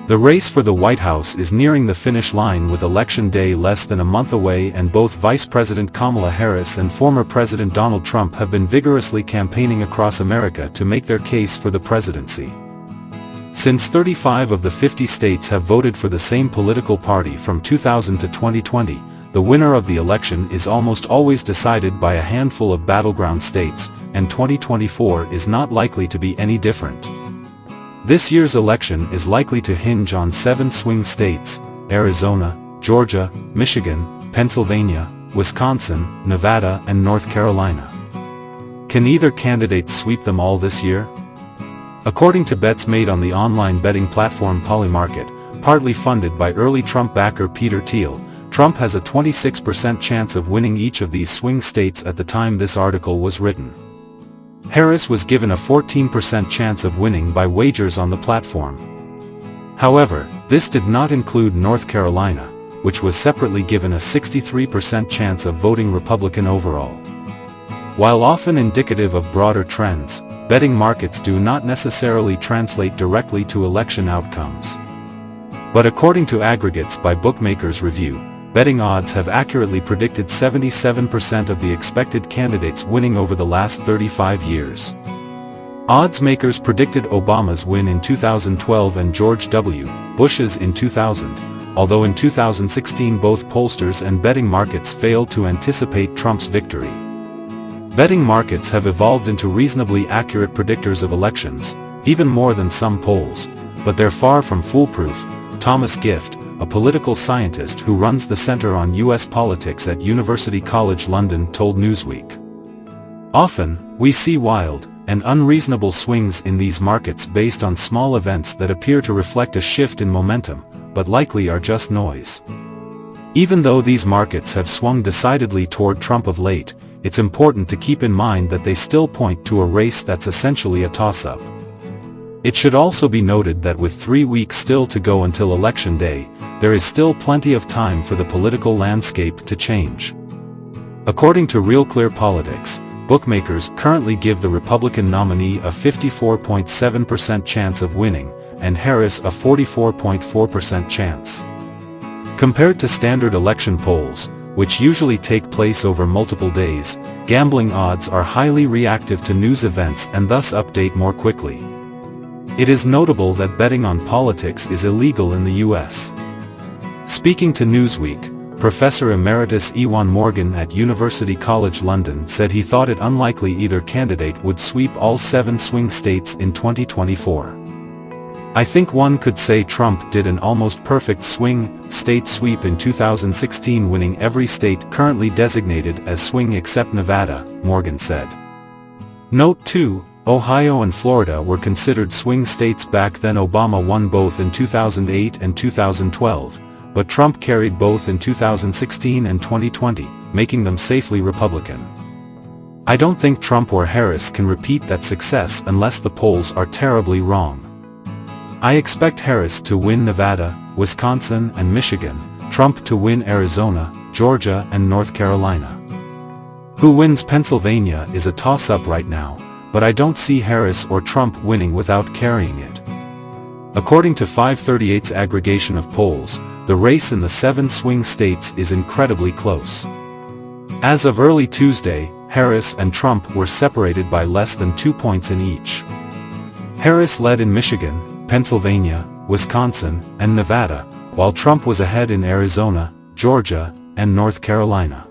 The race for the White House is nearing the finish line with Election Day less than a month away, and both Vice President Kamala Harris and former President Donald Trump have been vigorously campaigning across America to make their case for the presidency. Since 35 of the 50 states have voted for the same political party from 2000 to 2020, the winner of the election is almost always decided by a handful of battleground states, and 2024 is not likely to be any different. This year's election is likely to hinge on 7 swing states: Arizona, Georgia, Michigan, Pennsylvania, Wisconsin, Nevada, and North Carolina. Can either candidate sweep them all this year? According to bets made on the online betting platform Polymarket, partly funded by early Trump backer Peter Thiel, Trump has a 26% chance of winning each of these swing states at the time this article was written. Harris was given a 14% chance of winning by wagers on the platform. However, this did not include North Carolina, which was separately given a 63% chance of voting Republican overall. While often indicative of broader trends, betting markets do not necessarily translate directly to election outcomes. But according to aggregates by Bookmakers Review, betting odds have accurately predicted 77% of the expected candidates winning over the last 35 years. Odds makers predicted Obama's win in 2012 and George W. Bush's in 2000, although in 2016 both pollsters and betting markets failed to anticipate Trump's victory. Betting markets have evolved into reasonably accurate predictors of elections, even more than some polls, but they're far from foolproof. Thomas Gift, a political scientist who runs the Center on U.S. Politics at University College London, told Newsweek. Often, we see wild and unreasonable swings in these markets based on small events that appear to reflect a shift in momentum, but likely are just noise. Even though these markets have swung decidedly toward Trump of late, it's important to keep in mind that they still point to a race that's essentially a toss-up. It should also be noted that with 3 weeks still to go until Election Day, there is still plenty of time for the political landscape to change. According to Real Clear Politics, bookmakers currently give the Republican nominee a 54.7% chance of winning, and Harris a 44.4% chance. Compared to standard election polls, which usually take place over multiple days, gambling odds are highly reactive to news events and thus update more quickly. It is notable that betting on politics is illegal in the U.S. Speaking to Newsweek, Professor Emeritus Ewan Morgan at University College London said he thought it unlikely either candidate would sweep all 7 swing states in 2024. I think one could say Trump did an almost perfect swing state sweep in 2016, winning every state currently designated as swing except Nevada, Morgan said. Note too, Ohio and Florida were considered swing states back then. Obama won both in 2008 and 2012, but Trump carried both in 2016 and 2020, making them safely Republican. I don't think Trump or Harris can repeat that success unless the polls are terribly wrong. I expect Harris to win Nevada, Wisconsin, and Michigan, Trump to win Arizona, Georgia, and North Carolina. Who wins Pennsylvania is a toss-up right now, but I don't see Harris or Trump winning without carrying it. According to 538's aggregation of polls, the race in the 7 swing states is incredibly close. As of early Tuesday, Harris and Trump were separated by less than 2 points in each. Harris led in Michigan, Pennsylvania, Wisconsin, and Nevada, while Trump was ahead in Arizona, Georgia, and North Carolina.